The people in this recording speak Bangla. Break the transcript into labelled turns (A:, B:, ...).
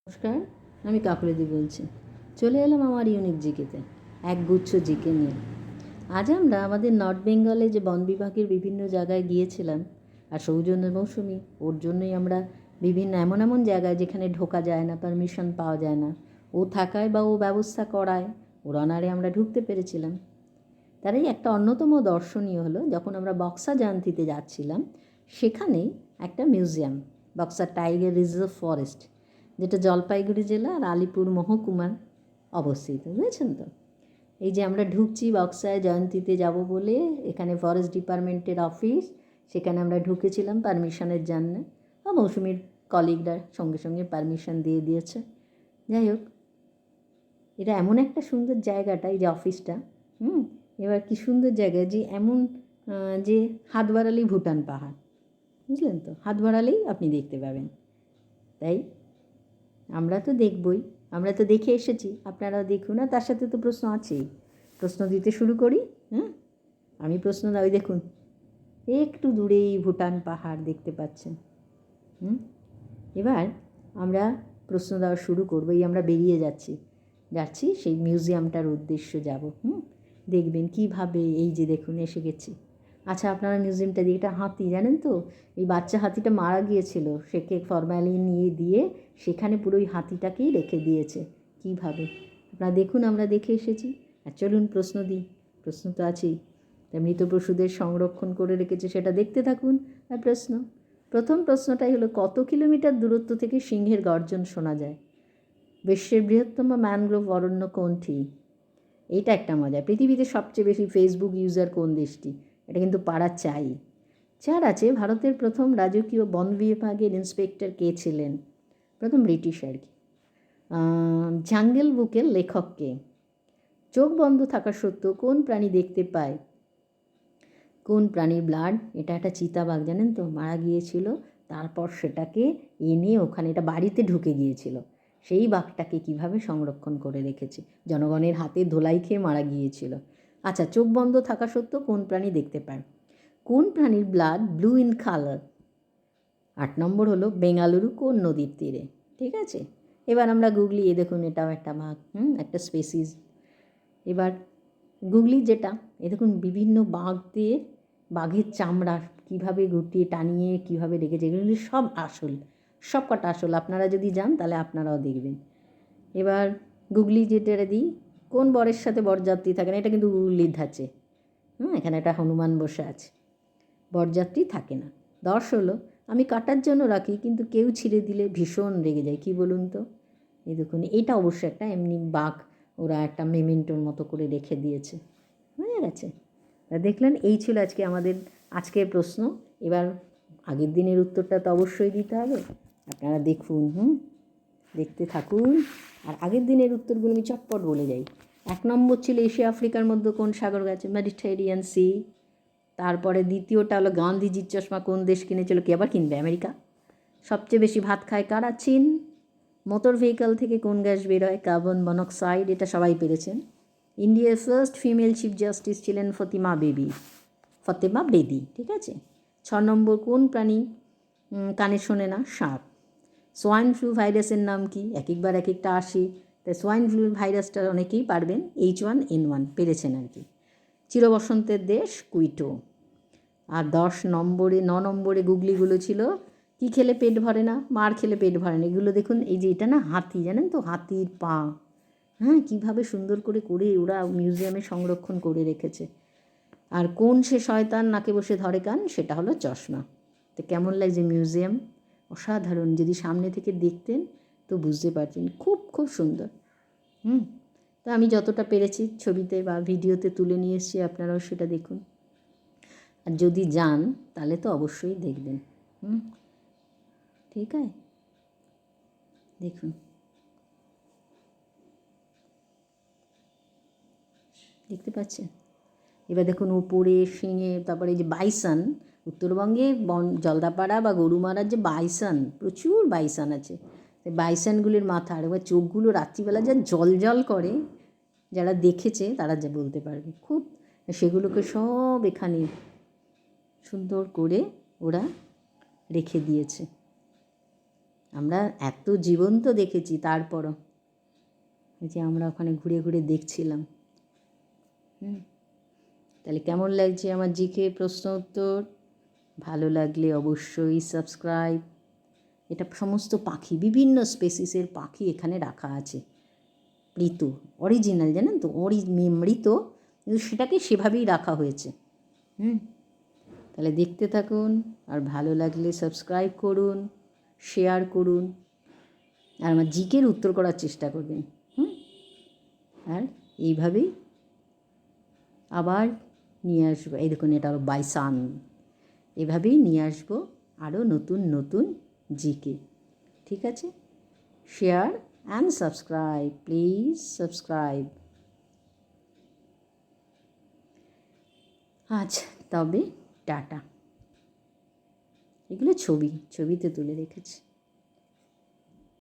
A: নমস্কার, আমি কাকলিদি বলছি। চলে এলাম আমার ইউনিক জিকেতে, একগুচ্ছ জিকে নিয়ে। আজ আমরা আমাদের নর্থ বেঙ্গলে যে বন বিভাগের বিভিন্ন জায়গায় গিয়েছিলাম, আর সৌজন্য মৌসুমি ওর জন্যই আমরা বিভিন্ন এমন এমন জায়গায় যেখানে ঢোকা যায় না, পারমিশন পাওয়া যায় না, ও থাকায় বা ও ব্যবস্থা করায় ওর অনারে আমরা ঢুকতে পেরেছিলাম। তারই একটা অন্যতম দর্শনীয় হলো, যখন আমরা বক্সা জয়ন্তীতে যাচ্ছিলাম, সেখানেই একটা museum, Buxa tiger reserve forest, যেটা জলপাইগুড়ি জেলা আর আলিপুর মহকুমার অবস্থিত, বুঝেছেন তো? এই যে আমরা ঢুকছি বক্সায় জয়ন্তীতে যাব বলে, এখানে ফরেস্ট ডিপার্টমেন্টের অফিস, সেখানে আমরা ঢুকেছিলাম পারমিশনের জন্য। মৌসুমির কলিগরা সঙ্গে সঙ্গে পারমিশন দিয়ে দিয়েছে। যাই হোক, এটা এমন একটা সুন্দর জায়গাটা, এই যে অফিসটা, এবার কি সুন্দর জায়গা, যে এমন যে হাত বাড়ালেই ভুটান পাহাড়, বুঝলেন তো? হাত বাড়ালেই আপনি দেখতে পাবেন। তাই আমরা তো দেখবই, আমরা তো দেখে এসেছি, আপনারাও দেখুন। না, তার সাথে তো প্রশ্ন আছেই। প্রশ্ন দিতে শুরু করি। আমি প্রশ্ন ওই দেখুন, একটু দূরেই ভুটান পাহাড় দেখতে পাচ্ছেন। এবার আমরা প্রশ্ন দেওয়া শুরু করবো। এই আমরা বেরিয়ে যাচ্ছি সেই মিউজিয়ামটার উদ্দেশ্য যাব। দেখবেন কীভাবে, এই যে দেখুন এসে গেছি। আচ্ছা, আপনারা মিউজিয়ামটা দিয়ে, এটা হাতি, জানেন তো? এই বাচ্চা হাতিটা মারা গিয়েছিল, সেকে ফরমালিন নিয়ে দিয়ে সেখানে পুরো ওই হাতিটাকেই রেখে দিয়েছে। কীভাবে আপনারা দেখুন, আমরা দেখে এসেছি। আর চলুন প্রশ্ন দিই। প্রশ্ন তো আছেই। তা মৃত পশুদের সংরক্ষণ করে রেখেছে, সেটা দেখতে থাকুন। আর প্রথম প্রশ্নটাই হলো, কত কিলোমিটার দূরত্ব থেকে সিংহের গর্জন শোনা যায়? বিশ্বের বৃহত্তম ম্যানগ্রোভ অরণ্য কোনটি? এইটা একটা মজা। পৃথিবীতে সবচেয়ে বেশি ফেসবুক ইউজার কোন দেশটি? এটা কিন্তু পারা চাই। 4 আছে, ভারতের প্রথম রাজকীয় বন বিভাগের ইন্সপেক্টর কে ছিলেন? প্রথম ব্রিটিশ আর কি। জাঙ্গল বুকের লেখক কে? চোখ বন্ধ থাকা সত্ত্বেও কোন প্রাণী দেখতে পায়? কোন প্রাণীর ব্লাড? এটা একটা চিতাবাঘ, জানেন তো? মারা গিয়েছিল, তারপর সেটাকে এনে ওখানে, এটা বাড়িতে ঢুকে গিয়েছিল, সেই বাঘটাকে কিভাবে সংরক্ষণ করে রেখেছে। জনগণের হাতে ধোলাই খেয়ে মারা গিয়েছিল। আচ্ছা, চোখ বন্ধ থাকা সত্ত্বেও কোন প্রাণী দেখতে পায়? কোন প্রাণীর ব্লাড ব্লু ইন কালার? 8 নম্বর হলো, বেঙ্গালুরু কোন নদীর তীরে? ঠিক আছে। এবার আমরা গুগলি, এ দেখুন এটাও একটা বাঘ, একটা স্পেসিস। এবার গুগলি যেটা, এ দেখুন বিভিন্ন বাঘ দিয়ে, বাঘের চামড়া কীভাবে গুটিয়ে টানিয়ে কীভাবে রেখেছে, এগুলো সব আসল, সব কটা আসল। আপনারা যদি যান তাহলে আপনারাও দেখবেন। এবার গুগলি যেটা দিই, কোন বরের সাথে বরযাত্রী থাকে না? এটা কিন্তু গুগলির ধাঁচে। এখানে একটা হনুমান বসে আছে, বরযাত্রী থাকে না। 10 হলো, আমি কাটার জন্য রাখি, কিন্তু কেউ ছিঁড়ে দিলে ভীষণ রেগে যায়, কি বলুন তো? এই দেখুন, এটা অবশ্য একটা এমনি বাঘ, ওরা একটা মেমেন্টোর মতো করে রেখে দিয়েছে, বুঝে গেছে? দেখলেন, এই ছিল আজকের প্রশ্ন। এবার আগের দিনের উত্তরটা তো অবশ্যই দিতে হবে। আপনারা দেখুন, দেখতে থাকুন। আর আগের দিনের উত্তরগুলো আমি চটপট বলে যাই। 1 নম্বর ছিল, এশিয়া আফ্রিকার মধ্যে কোন সাগর গেছে? Mediterranean C. তারপরে দ্বিতীয়টা হলো, গান্ধীজির চশমা কোন দেশ কিনেছিল? কে আবার কিনবে? আমেরিকা। সবচেয়ে বেশি ভাত খায় কারা? চীন। মোটর ভেহিকল থেকে কোন গ্যাস বেরোয়? Carbon monoxide. এটা সবাই পেরেছেন। ইন্ডিয়ার ফার্স্ট ফিমেল চিফ জাস্টিস ছিলেন ফতেমা বেদি। ঠিক আছে। 6 নম্বর, কোন প্রাণী কানে শোনে না? সাপ। সোয়াইন ফ্লু ভাইরাসের নাম কি? একবার এক একটা আসে, তাই সোয়াইন ফ্লু ভাইরাসটা অনেকেই পারবেন, H1N1 পেরেছেন আর কি। চিরবসন্তের দেশ? কুইটো। আর 9 নম্বরে গুগলিগুলো ছিল, কি খেলে পেট ভরে না? মার খেলে পেট ভরে না। এগুলো দেখুন, এই যে এটা না হাতি, জানেন তো? হাতির পা, কীভাবে সুন্দর করে ওরা মিউজিয়ামে সংরক্ষণ করে রেখেছে। আর কোন সে শয়তান নাকে বসে ধরে কান? সেটা হলো চশমা। তো কেমন লাগছে মিউজিয়াম? অসাধারণ। যদি সামনে থেকে দেখতেন তো বুঝতে পারতেন, খুব খুব সুন্দর। তো আমি যতটা পেরেছি ছবিতে বা ভিডিওতে তুলে নিয়ে এসেছি, আপনারাও সেটা দেখুন। আর যদি যান তাহলে তো অবশ্যই দেখবেন। ঠিক আছে, দেখুন, দেখতে পাচ্ছেন? এবার দেখুন উপরে সিংহে, তারপরে এই যে বাইসন, উত্তরবঙ্গে জলদাপাড়া বা গরুমারার যে বাইসন, প্রচুর বাইসন আছে। বাইসনগুলির মাথা আর এবার চোখগুলো রাত্রিবেলা যা জল জল করে, যারা দেখেছে তারা যা বলতে পারবে। খুব সেগুলোকে সব এখানে সুন্দর করে ওরা রেখে দিয়েছে। আমরা এত জীবন্ত দেখেছি, তারপরও এই যে আমরা ওখানে ঘুরে ঘুরে দেখছিলাম। তাহলে কেমন লাগছে আমার জিকে প্রশ্ন উত্তর? ভালো লাগলে অবশ্যই সাবস্ক্রাইব। এটা সমস্ত পাখি, বিভিন্ন স্পেসিসের পাখি এখানে রাখা আছে। মৃত, অরিজিনাল জানেন তো, মৃত, কিন্তু সেটাকে সেভাবেই রাখা হয়েছে। তাহলে দেখতে থাকুন, আর ভালো লাগলে সাবস্ক্রাইব করুন, শেয়ার করুন, আর আমার জিকের উত্তর করার চেষ্টা করবেন। আর এইভাবেই আবার নিয়ে আসবো। এই দেখুন, এটা হলো বাইসান। এভাবেই নিয়ে আসবো আরও নতুন নতুন জিকে। ঠিক আছে, share and subscribe, please subscribe. আচ্ছা, তবে টাটা। এগুলো ছবিতে তুলে রেখেছি।